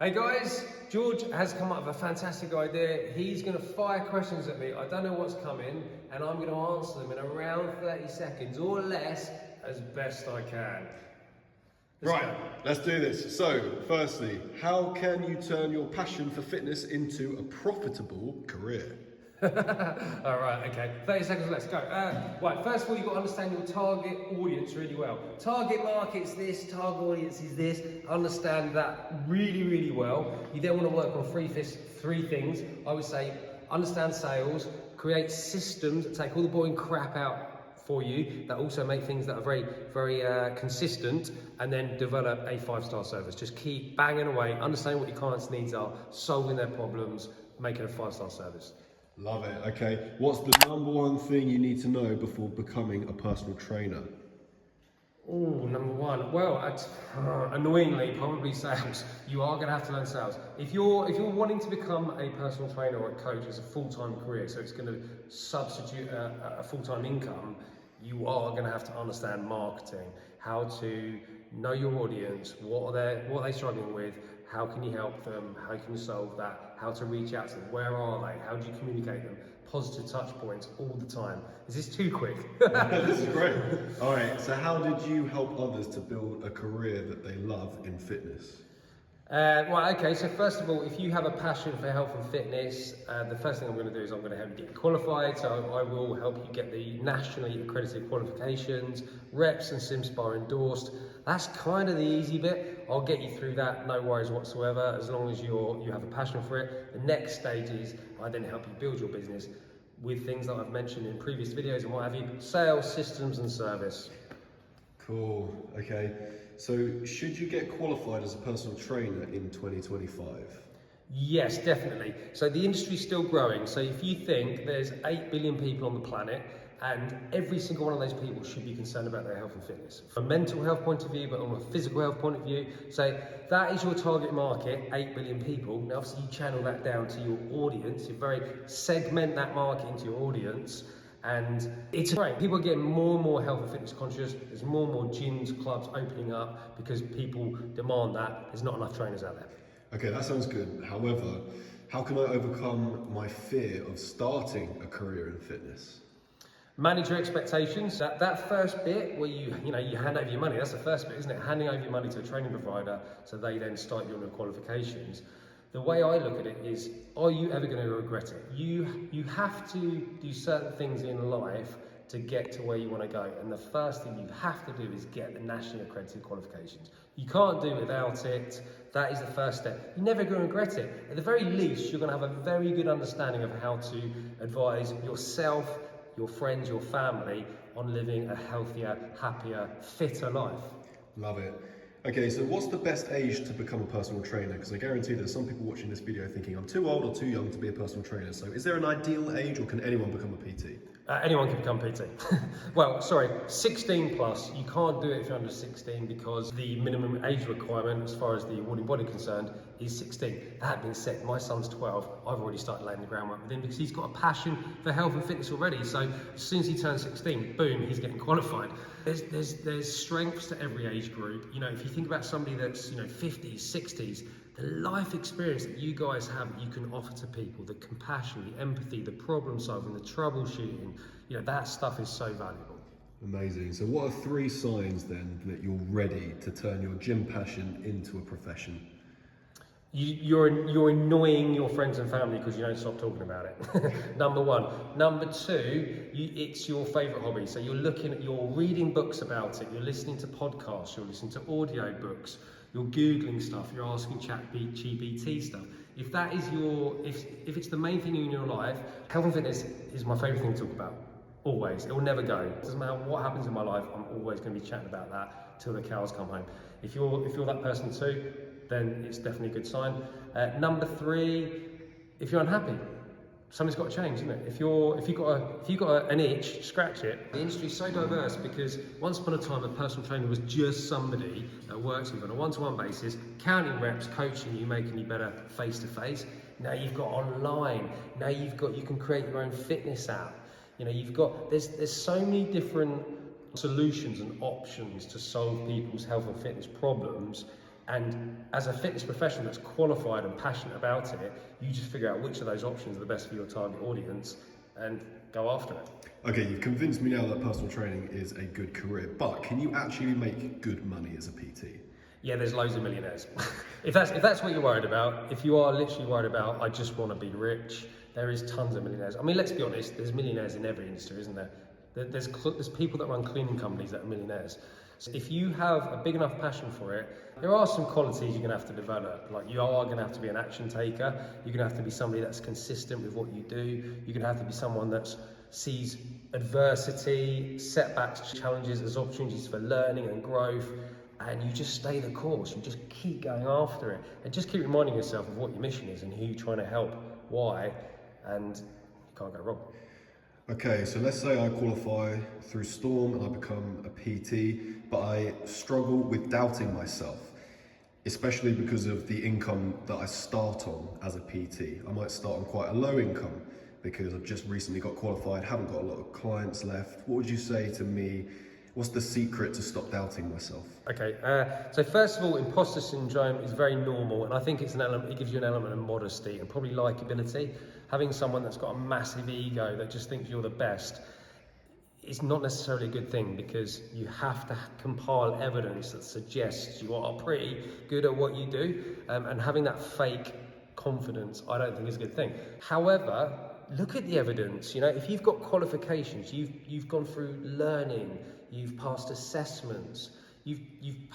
Hey guys, George has come up with a fantastic idea. He's going to fire questions at me. I don't know what's coming, and I'm going to answer them in around 30 seconds or less as best I can. Let's do this. So, firstly, how can you turn your passion for fitness into a profitable career? All right, okay. 30 seconds, let's go. Right, first of all, you've got to understand your target audience really well. Target market's this, target audience is this. Understand that really, really well. You then want to work on three things. I would say understand sales, create systems that take all the boring crap out for you, that also make things that are very, very consistent, and then develop a 5-star service. Just keep banging away, understanding what your clients' needs are, solving their problems, making a 5-star service. Love it. Okay. What's the number one thing you need to know before becoming a personal trainer? Oh, number one. Well, annoyingly, probably sales. You are going to have to learn sales. If you're wanting to become a personal trainer or a coach as a full-time career, so it's going to substitute a full-time income, you are going to have to understand marketing, how to know your audience, what are they struggling with, how can you help them, how can you solve that, how to reach out to them, where are they, how do you communicate them, positive touch points all the time. Is this too quick? This is great. All right, so how did you help others to build a career that they love in fitness? Well, okay, so first of all, if you have a passion for health and fitness, the first thing I'm going to do is I'm going to help you get qualified. So I will help you get the nationally accredited qualifications, reps and SimSpa endorsed. That's kind of the easy bit. I'll get you through that, no worries whatsoever, as long as you have a passion for it. The next stage is I then help you build your business with things that I've mentioned in previous videos and what have you, sales, systems and service. Cool. Okay. So, should you get qualified as a personal trainer in 2025? Yes, definitely. So the industry's still growing. So if you think there's 8 billion people on the planet and every single one of those people should be concerned about their health and fitness. From a mental health point of view, but on a physical health point of view. So that is your target market, 8 billion people. Now obviously you channel that down to your audience. You segment that market into your audience. And it's great. People are getting more and more health and fitness conscious. There's more and more gyms, clubs opening up because people demand that. There's not enough trainers out there. Okay, that sounds good. However, how can I overcome my fear of starting a career in fitness? Manage your expectations. That first bit where you hand over your money, that's the first bit, isn't it? Handing over your money to a training provider so they then start you on your qualifications. The way I look at it is, are you ever going to regret it? You have to do certain things in life to get to where you want to go. And the first thing you have to do is get the nationally accredited qualifications. You can't do it without it. That is the first step. You're never going to regret it. At the very least, you're going to have a very good understanding of how to advise yourself, your friends, your family on living a healthier, happier, fitter life. Love it. Okay, so what's the best age to become a personal trainer? Because I guarantee there's some people watching this video thinking I'm too old or too young to be a personal trainer. So is there an ideal age or can anyone become a PT? Anyone can become PT. Well, sorry, 16 plus. You can't do it if you're under 16 because the minimum age requirement as far as the awarding body concerned is 16. That being said, my son's 12. I've already started laying the groundwork with him because he's got a passion for health and fitness already. So as soon as he turns 16, boom, he's getting qualified. There's strengths to every age group. You know, if you think about somebody that's 50s, 60s, the life experience that you guys have that you can offer to people, the compassion, the empathy, the problem solving, the troubleshooting, that stuff is so valuable. Amazing. So what are 3 signs then that you're ready to turn your gym passion into a profession? You're annoying your friends and family because you don't stop talking about it. Number 1. Number 2, it's your favourite hobby. So you're reading books about it, you're listening to podcasts, you're listening to audio books, you're Googling stuff, you're asking ChatGPT stuff. If that is if it's the main thing in your life, health and fitness is my favourite thing to talk about. Always. It will never go. It doesn't matter what happens in my life, I'm always going to be chatting about that till the cows come home. If you're that person too, then it's definitely a good sign. Number 3, if you're unhappy, something's got to change, isn't it? If you've got an itch, scratch it. The industry is so diverse because once upon a time, a personal trainer was just somebody that works with you on a one-to-one basis, counting reps, coaching you, making you better face to face. Now you've got online. Now you can create your own fitness app. There's so many different solutions and options to solve people's health and fitness problems. And as a fitness professional that's qualified and passionate about it, you just figure out which of those options are the best for your target audience and go after it. Okay, you've convinced me now that personal training is a good career, but can you actually make good money as a PT? Yeah, there's loads of millionaires. If that's what you're worried about, if you are literally worried about, I just want to be rich, there is tons of millionaires. I mean, let's be honest, there's millionaires in every industry, isn't there? There's people that run cleaning companies that are millionaires. So if you have a big enough passion for it, there are some qualities you're going to have to develop. Like you are going to have to be an action taker. You're going to have to be somebody that's consistent with what you do. You're going to have to be someone that sees adversity, setbacks, challenges as opportunities for learning and growth. And you just stay the course. You just keep going after it, and just keep reminding yourself of what your mission is and who you're trying to help, why, and you can't go wrong. Okay, so let's say I qualify through Storm and I become a PT, but I struggle with doubting myself, especially because of the income that I start on as a PT. I might start on quite a low income because I've just recently got qualified, haven't got a lot of clients left. What would you say to me? What's the secret to stop doubting myself? Okay, so first of all, imposter syndrome is very normal, and I think it's it gives you an element of modesty and probably likability. Having someone that's got a massive ego that just thinks you're the best is not necessarily a good thing, because you have to compile evidence that suggests you are pretty good at what you do, and having that fake confidence, I don't think is a good thing. However, look at the evidence. You know, if you've got qualifications, you've gone through learning, you've passed assessments, you've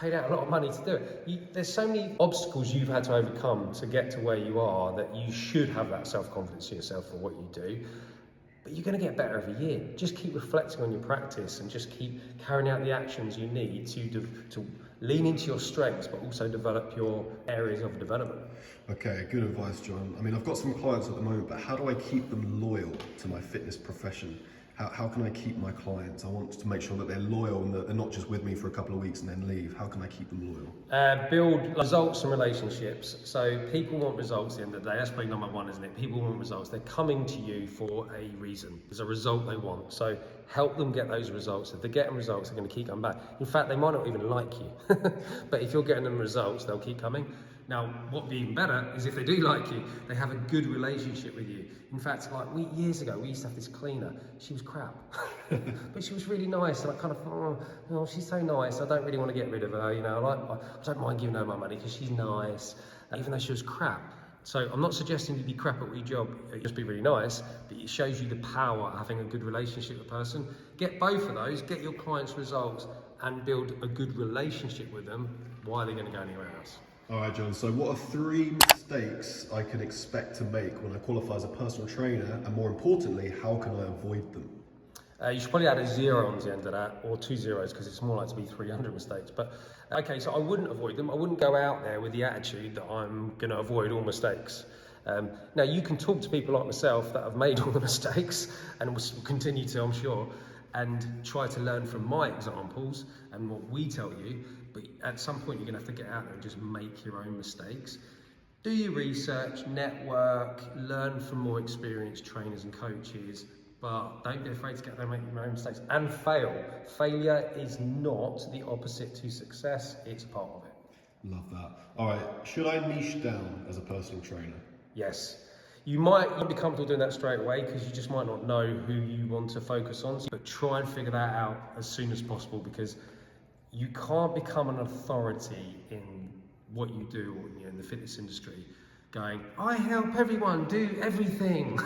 paid out a lot of money to do it. There's so many obstacles you've had to overcome to get to where you are that you should have that self-confidence in yourself for what you do. But you're going to get better every year. Just keep reflecting on your practice and just keep carrying out the actions you need to lean into your strengths, but also develop your areas of development. Okay, good advice, John. I mean, I've got some clients at the moment, but how do I keep them loyal to my fitness profession? How can I keep my clients? I want to make sure that they're loyal and that they're not just with me for a couple of weeks and then leave. How can I keep them loyal? Build results and relationships. So people want results at the end of the day. That's probably number one, isn't it? People want results. They're coming to you for a reason. There's a result they want. So help them get those results. If they're getting results, they're going to keep coming back. In fact, they might not even like you. But if you're getting them results, they'll keep coming. Now, what would be even better is if they do like you, they have a good relationship with you. In fact, like years ago, we used to have this cleaner. She was crap, but she was really nice. And I kind of, she's so nice. I don't really want to get rid of her. You know, I don't mind giving her my money because she's nice, even though she was crap. So I'm not suggesting you be crap at your job, just be really nice, but it shows you the power of having a good relationship with a person. Get both of those, get your clients results and build a good relationship with them. Why are they going to go anywhere else? All right, John, so what are 3 mistakes I can expect to make when I qualify as a personal trainer, and more importantly, how can I avoid them? You should probably add a 0 on the end of that, or 2 zeros, because it's more likely to be 300 mistakes. But okay, so I wouldn't avoid them. I wouldn't go out there with the attitude that I'm going to avoid all mistakes. Now, you can talk to people like myself that have made all the mistakes and will continue to, I'm sure, and try to learn from my examples and what we tell you. But at some point, you're going to have to get out there and just make your own mistakes. Do your research, network, learn from more experienced trainers and coaches, but don't be afraid to get there and make your own mistakes and fail. Failure is not the opposite to success, it's a part of it. Love that. All right, should I niche down as a personal trainer? Yes. You might not be comfortable doing that straight away because you just might not know who you want to focus on, but try and figure that out as soon as possible, because you can't become an authority in what you do, or, in the fitness industry, going, I help everyone do everything.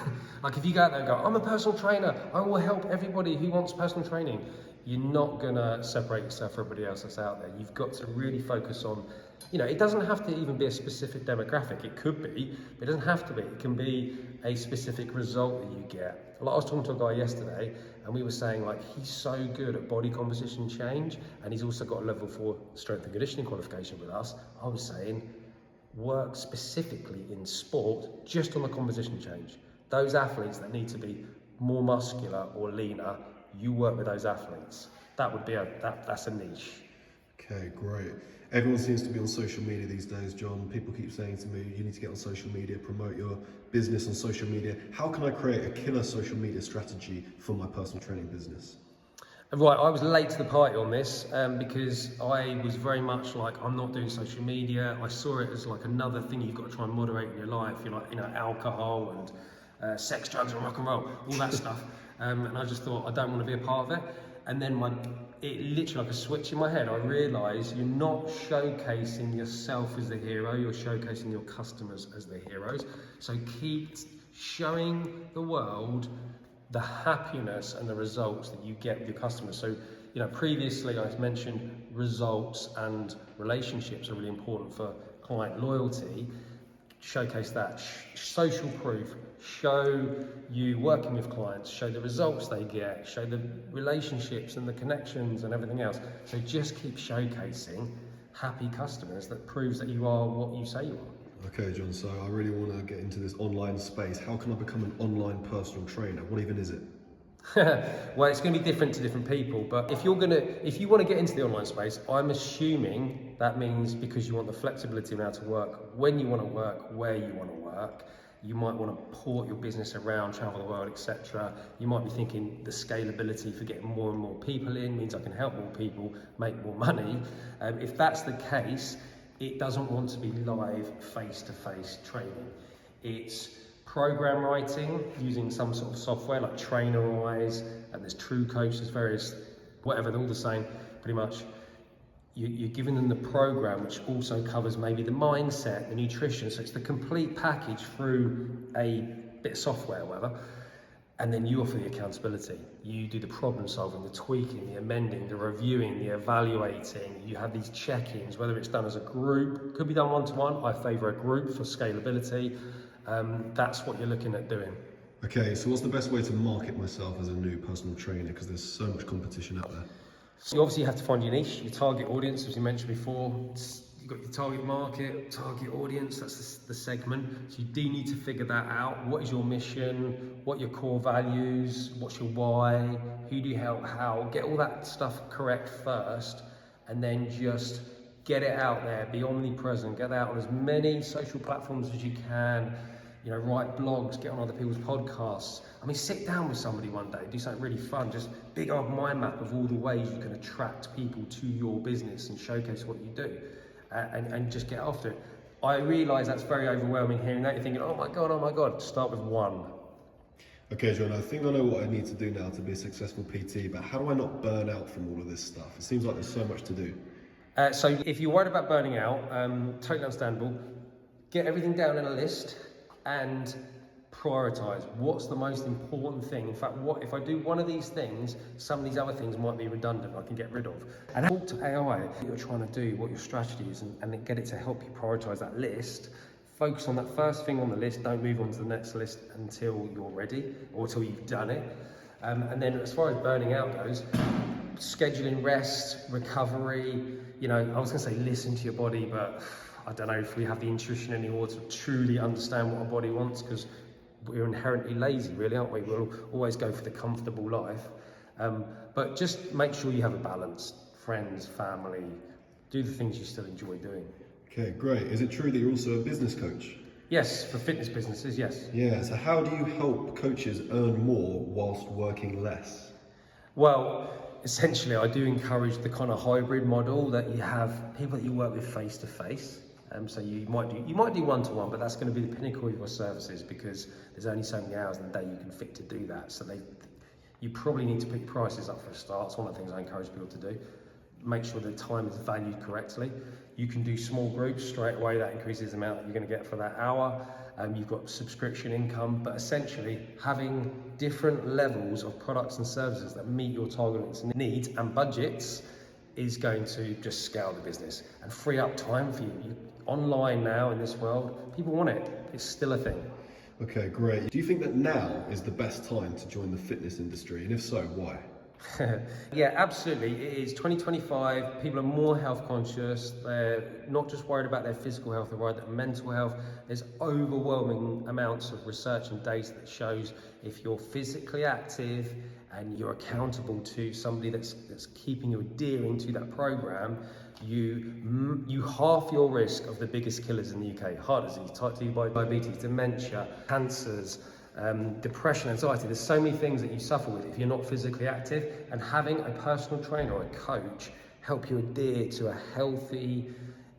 Like if you go out there and go, I'm a personal trainer, I will help everybody who wants personal training, you're not gonna separate yourself from everybody else that's out there. You've got to really focus on, it doesn't have to even be a specific demographic. It could be, but it doesn't have to be. It can be a specific result that you get. Like I was talking to a guy yesterday, and we were saying, like, he's so good at body composition change, and he's also got a level 4 strength and conditioning qualification with us. I was saying, work specifically in sport just on the composition change. Those athletes that need to be more muscular or leaner, you work with those athletes. That would be that's a niche. Okay, great. Everyone seems to be on social media these days, John. People keep saying to me, you need to get on social media, promote your business on social media. How can I create a killer social media strategy for my personal training business? Right, I was late to the party on this because I was very much like, I'm not doing social media. I saw it as like another thing you've got to try and moderate in your life. You're like, alcohol and sex, drugs, and rock and roll, all that stuff. And I just thought, I don't want to be a part of it. And then it literally like a switch in my head. I realised you're not showcasing yourself as the hero. You're showcasing your customers as the heroes. So keep showing the world the happiness and the results that you get with your customers. So, previously I mentioned results and relationships are really important for client loyalty. Showcase that. Social proof. Show you working with clients. Show the results they get. Show the relationships and the connections and everything else. So just keep showcasing happy customers that proves that you are what you say you are. Okay, John, so I really want to get into this online space. How can I become an online personal trainer? What even is it? Well, it's going to be different to different people, but if you want to get into the online space, I'm assuming that means because you want the flexibility of how to work, when you want to work, where you want to work. You might want to port your business around, travel the world, etc. You might be thinking the scalability for getting more and more people in means I can help more people make more money. If that's the case, it doesn't want to be live face-to-face training. It's program writing using some sort of software like Trainerize, and there's True Coach, there's various, whatever, they're all the same, pretty much. You're giving them the program, which also covers maybe the mindset, the nutrition, so it's the complete package through a bit of software or whatever. And then you offer the accountability. You do the problem solving, the tweaking, the amending, the reviewing, the evaluating. You have these check-ins, whether it's done as a group, could be done one-to-one. I favour a group for scalability. That's what you're looking at doing. Okay, so what's the best way to market myself as a new personal trainer? Because there's so much competition out there. So you obviously have to find your niche, your target audience, as you mentioned before. You've got your target market, target audience, that's the segment. So you do need to figure that out. What is your mission? What are your core values? What's your why? Who do you help? How? Get all that stuff correct first, and then just get it out there, be omnipresent, get out on as many social platforms as you can. Write blogs, get on other people's podcasts. Sit down with somebody one day, do something really fun. Just big old mind map of all the ways you can attract people to your business and showcase what you do, and just get after it. I realise that's very overwhelming hearing that. You're thinking, oh my God, start with one. Okay, John, I think I know what I need to do now to be a successful PT, but how do I not burn out from all of this stuff? It seems like there's so much to do. So if you're worried about burning out, totally understandable. Get everything down in a list and prioritize. What's the most important thing? In fact, what if I do one of these things, some of these other things might be redundant, I can get rid of. And talk to AI what you're trying to do, what your strategy is, and then get it to help you prioritize that list. Focus on that first thing on the list, don't move on to the next list until you're ready or until you've done it. And then as far as burning out goes, scheduling rest, recovery, I was gonna say listen to your body, but I don't know if we have the intuition anymore to truly understand what our body wants, because we're inherently lazy, really, aren't we? We'll always go for the comfortable life. But just make sure you have a balance. Friends, family, do the things you still enjoy doing. Okay, great. Is it true that you're also a business coach? Yes, for fitness businesses, yes. Yeah, so how do you help coaches earn more whilst working less? Well, essentially, I do encourage the kind of hybrid model that you have people that you work with face to face. So you might do one-to-one, but that's going to be the pinnacle of your services, because there's only so many hours in the day you can fit to do that. So you probably need to put your prices up for a start. It's one of the things I encourage people to do. Make sure the time is valued correctly. You can do small groups straight away. That increases the amount that you're going to get for that hour. You've got subscription income, but essentially having different levels of products and services that meet your target needs and budgets is going to just scale the business and free up time for you. Online now in this world, people want it. It's still a thing. Okay, great. Do you think that now is the best time to join the fitness industry? And if so, why? Yeah, absolutely. It is 2025. People are more health conscious. They're not just worried about their physical health, they're worried about their mental health. There's overwhelming amounts of research and data that shows if you're physically active and you're accountable to somebody that's keeping you adhering to that program, you halve your risk of the biggest killers in the UK: heart disease, type 2 diabetes, dementia, cancers, depression, anxiety. There's so many things that you suffer with if you're not physically active, and having a personal trainer or a coach help you adhere to a healthy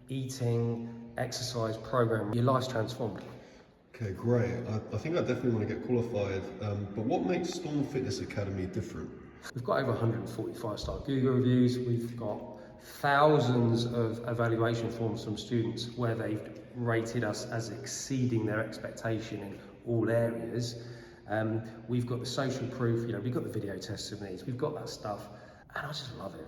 eating, exercise program, your life's transformed. Okay, great. I think I definitely want to get qualified, but what makes Storm Fitness Academy different? We've got over 145-star Google reviews. We've got thousands of evaluation forms from students where they've rated us as exceeding their expectation in all areas. We've got the social proof, we've got the video tests of needs, we've got that stuff, and I just love it.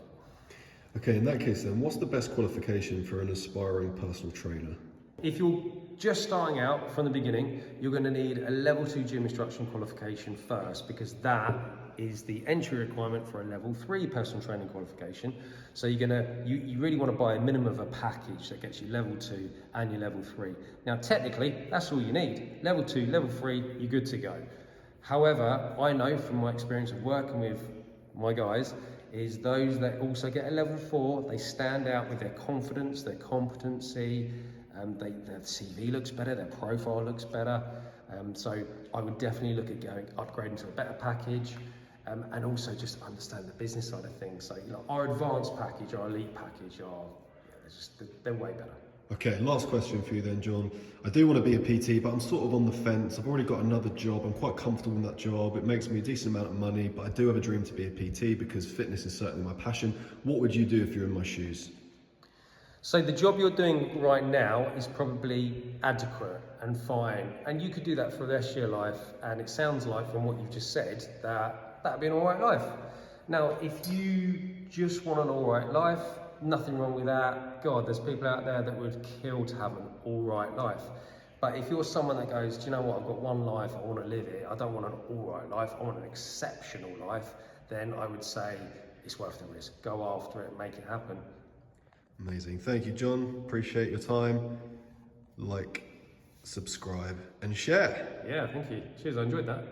Okay, in that case then, what's the best qualification for an aspiring personal trainer? If you're just starting out from the beginning, you're going to need a level 2 gym instruction qualification first, because that is the entry requirement for a level 3 personal training qualification. So you really want to buy a minimum of a package that gets you level 2 and your level 3. Now technically, that's all you need. Level 2, level 3, you're good to go. However, I know from my experience of working with my guys, is those that also get a level 4, they stand out with their confidence, their competency, their CV looks better, their profile looks better. So I would definitely look at upgrading to a better package, and also just understand the business side of things. So our advanced package, our elite package, they're way better. Okay, last question for you then, John. I do want to be a PT, but I'm sort of on the fence. I've already got another job. I'm quite comfortable in that job. It makes me a decent amount of money, but I do have a dream to be a PT because fitness is certainly my passion. What would you do if you're in my shoes? So the job you're doing right now is probably adequate and fine, and you could do that for the rest of your life, and it sounds like from what you've just said that that'd be an all right life. Now, if you just want an all right life, nothing wrong with that. God, there's people out there that would kill to have an all right life. But if you're someone that goes, do you know what, I've got one life, I want to live it, I don't want an all right life, I want an exceptional life, then I would say it's worth the risk. Go after it, make it happen. Amazing. Thank you, John. Appreciate your time. Like, subscribe, and share. Yeah, thank you. Cheers, I enjoyed that.